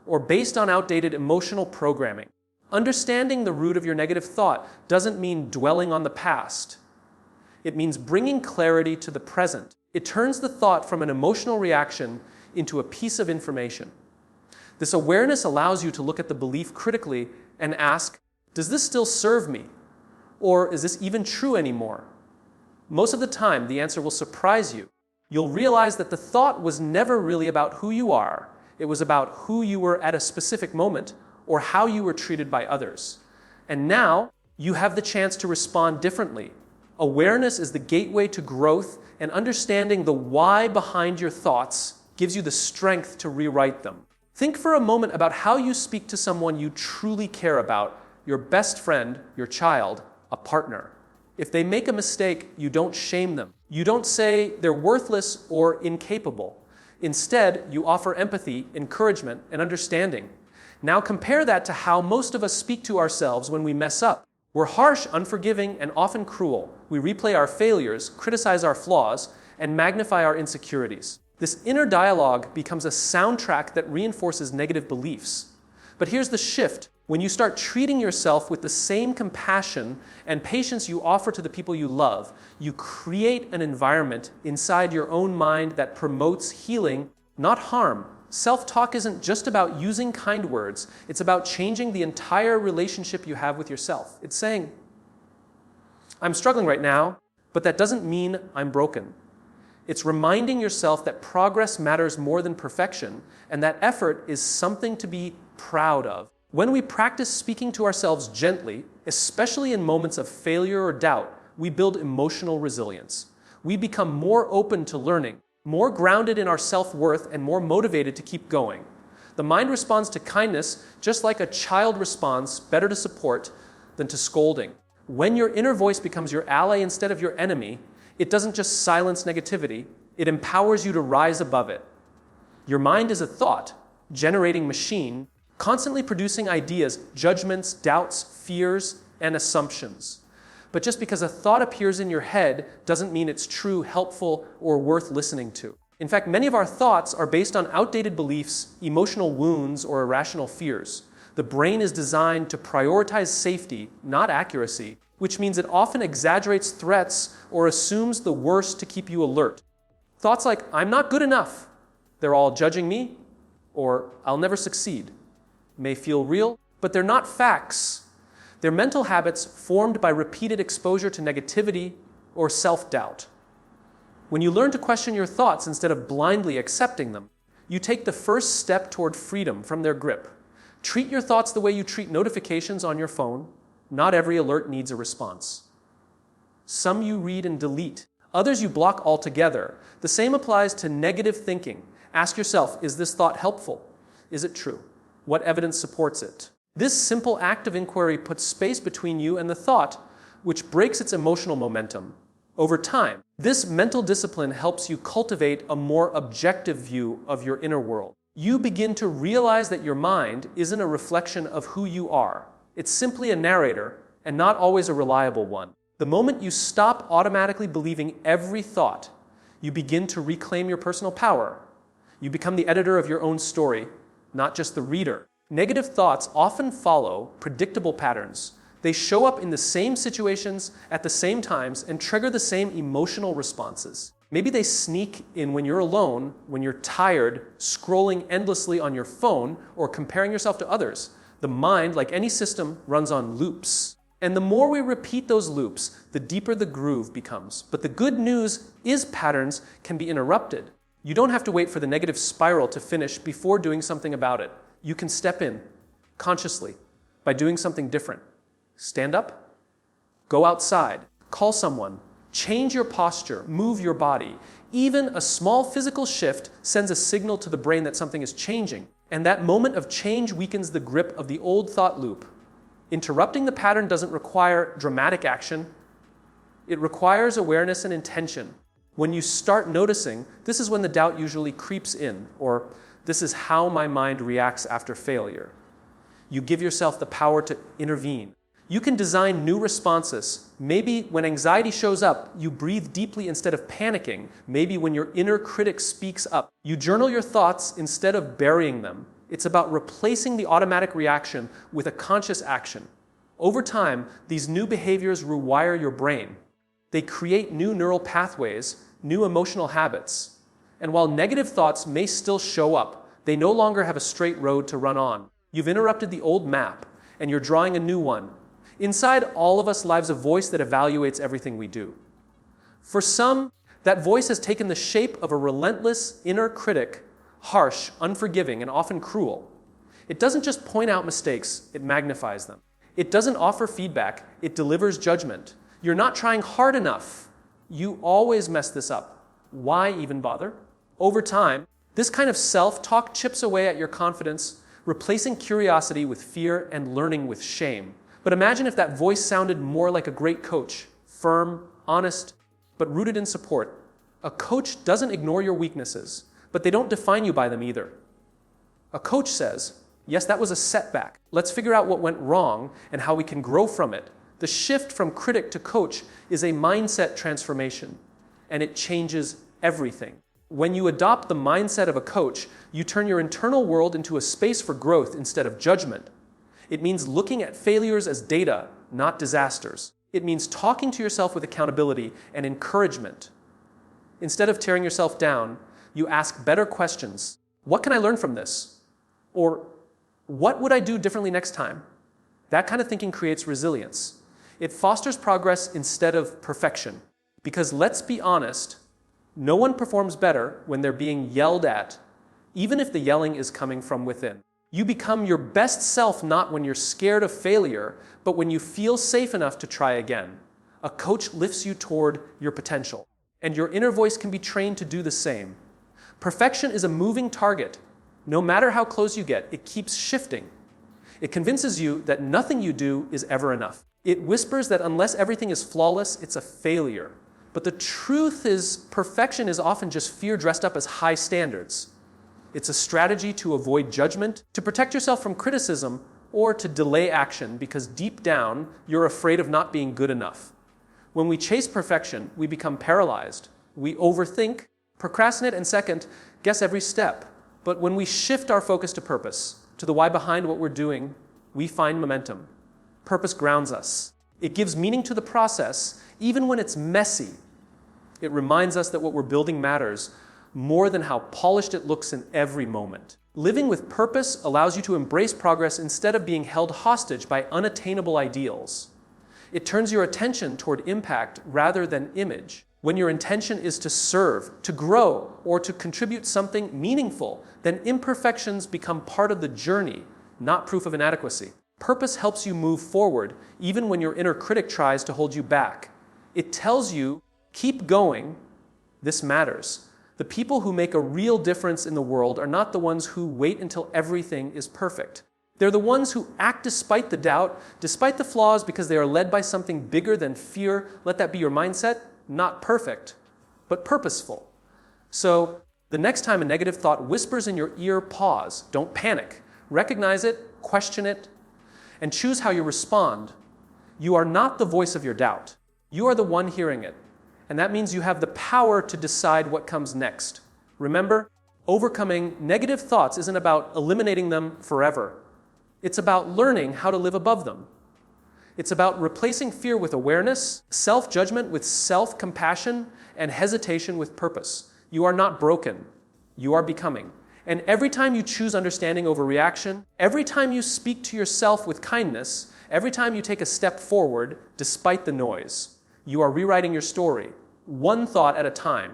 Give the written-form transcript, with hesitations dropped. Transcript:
or based on outdated emotional programming. Understanding the root of your negative thought doesn't mean dwelling on the past. It means bringing clarity to the present. It turns the thought from an emotional reaction into a piece of information. This awareness allows you to look at the belief critically and ask, does this still serve me? Or is this even true anymore? Most of the time, the answer will surprise you. You'll realize that the thought was never really about who you are. It was about who you were at a specific moment or how you were treated by others. And now, you have the chance to respond differently. Awareness is the gateway to growth, and understanding the why behind your thoughts gives you the strength to rewrite them. Think for a moment about how you speak to someone you truly care about, your best friend, your child, a partner. If they make a mistake, you don't shame them. You don't say they're worthless or incapable. Instead, you offer empathy, encouragement, and understanding. Now compare that to how most of us speak to ourselves when we mess up. We're harsh, unforgiving, and often cruel. We replay our failures, criticize our flaws, and magnify our insecurities. This inner dialogue becomes a soundtrack that reinforces negative beliefs. But here's the shift. When you start treating yourself with the same compassion and patience you offer to the people you love, you create an environment inside your own mind that promotes healing, not harm. Self-talk isn't just about using kind words. It's about changing the entire relationship you have with yourself. It's saying, I'm struggling right now, but that doesn't mean I'm broken. It's reminding yourself that progress matters more than perfection, and that effort is something to be proud of. When we practice speaking to ourselves gently, especially in moments of failure or doubt, we build emotional resilience. We become more open to learning, more grounded in our self-worth, and more motivated to keep going. The mind responds to kindness just like a child responds, better to support than to scolding. When your inner voice becomes your ally instead of your enemy, it doesn't just silence negativity, it empowers you to rise above it. Your mind is a thought-generating machine, constantly producing ideas, judgments, doubts, fears, and assumptions. But just because a thought appears in your head doesn't mean it's true, helpful, or worth listening to. In fact, many of our thoughts are based on outdated beliefs, emotional wounds, or irrational fears. The brain is designed to prioritize safety, not accuracy, which means it often exaggerates threats or assumes the worst to keep you alert. Thoughts like, I'm not good enough, they're all judging me, or I'll never succeed, may feel real, but they're not facts. They're mental habits formed by repeated exposure to negativity or self-doubt. When you learn to question your thoughts instead of blindly accepting them, you take the first step toward freedom from their grip. Treat your thoughts the way you treat notifications on your phone. Not every alert needs a response. Some you read and delete. Others you block altogether. The same applies to negative thinking. Ask yourself, is this thought helpful? Is it true? What evidence supports it? This simple act of inquiry puts space between you and the thought, which breaks its emotional momentum. Over time, this mental discipline helps you cultivate a more objective view of your inner world. You begin to realize that your mind isn't a reflection of who you are. It's simply a narrator, and not always a reliable one. The moment you stop automatically believing every thought, you begin to reclaim your personal power. You become the editor of your own story, not just the reader. Negative thoughts often follow predictable patterns. They show up in the same situations at the same times and trigger the same emotional responses. Maybe they sneak in when you're alone, when you're tired, scrolling endlessly on your phone, or comparing yourself to others. The mind, like any system, runs on loops. And the more we repeat those loops, the deeper the groove becomes. But the good news is patterns can be interrupted. You don't have to wait for the negative spiral to finish before doing something about it. You can step in, consciously, by doing something different. Stand up, go outside, call someone, change your posture, move your body. Even a small physical shift sends a signal to the brain that something is changing. And that moment of change weakens the grip of the old thought loop. Interrupting the pattern doesn't require dramatic action. It requires awareness and intention. When you start noticing, this is when the doubt usually creeps in, or this is how my mind reacts after failure. You give yourself the power to intervene. You can design new responses. Maybe when anxiety shows up, you breathe deeply instead of panicking. Maybe when your inner critic speaks up, you journal your thoughts instead of burying them. It's about replacing the automatic reaction with a conscious action. Over time, these new behaviors rewire your brain. They create new neural pathways, new emotional habits. And while negative thoughts may still show up, they no longer have a straight road to run on. You've interrupted the old map, and you're drawing a new one. Inside all of us lives a voice that evaluates everything we do. For some, that voice has taken the shape of a relentless inner critic, harsh, unforgiving, and often cruel. It doesn't just point out mistakes, it magnifies them. It doesn't offer feedback, it delivers judgment. You're not trying hard enough. You always mess this up. Why even bother? Over time, this kind of self-talk chips away at your confidence, replacing curiosity with fear and learning with shame. But imagine if that voice sounded more like a great coach, firm, honest, but rooted in support. A coach doesn't ignore your weaknesses, but they don't define you by them either. A coach says, yes, that was a setback. Let's figure out what went wrong and how we can grow from it. The shift from critic to coach is a mindset transformation, and it changes everything. When you adopt the mindset of a coach, you turn your internal world into a space for growth instead of judgment. It means looking at failures as data, not disasters. It means talking to yourself with accountability and encouragement. Instead of tearing yourself down, you ask better questions. What can I learn from this? Or what would I do differently next time? That kind of thinking creates resilience. It fosters progress instead of perfection. Because let's be honest, no one performs better when they're being yelled at, even if the yelling is coming from within. You become your best self not when you're scared of failure, but when you feel safe enough to try again. A coach lifts you toward your potential, and your inner voice can be trained to do the same. Perfection is a moving target. No matter how close you get, it keeps shifting. It convinces you that nothing you do is ever enough. It whispers that unless everything is flawless, it's a failure. But the truth is, perfection is often just fear dressed up as high standards. It's a strategy to avoid judgment, to protect yourself from criticism, or to delay action because deep down, you're afraid of not being good enough. When we chase perfection, we become paralyzed. We overthink, procrastinate, and second, guess every step. But when we shift our focus to purpose, to the why behind what we're doing, we find momentum. Purpose grounds us. It gives meaning to the process, even when it's messy. It reminds us that what we're building matters more than how polished it looks in every moment. Living with purpose allows you to embrace progress instead of being held hostage by unattainable ideals. It turns your attention toward impact rather than image. When your intention is to serve, to grow, or to contribute something meaningful, then imperfections become part of the journey, not proof of inadequacy. Purpose helps you move forward, even when your inner critic tries to hold you back. It tells you, keep going, this matters. The people who make a real difference in the world are not the ones who wait until everything is perfect. They're the ones who act despite the doubt, despite the flaws, because they are led by something bigger than fear. Let that be your mindset. Not perfect, but purposeful. So, the next time a negative thought whispers in your ear, pause. Don't panic. Recognize it, question it, and choose how you respond. You are not the voice of your doubt. You are the one hearing it. And that means you have the power to decide what comes next. Remember, overcoming negative thoughts isn't about eliminating them forever. It's about learning how to live above them. It's about replacing fear with awareness, self-judgment with self-compassion, and hesitation with purpose. You are not broken. You are becoming. And every time you choose understanding over reaction, every time you speak to yourself with kindness, every time you take a step forward despite the noise, you are rewriting your story, one thought at a time.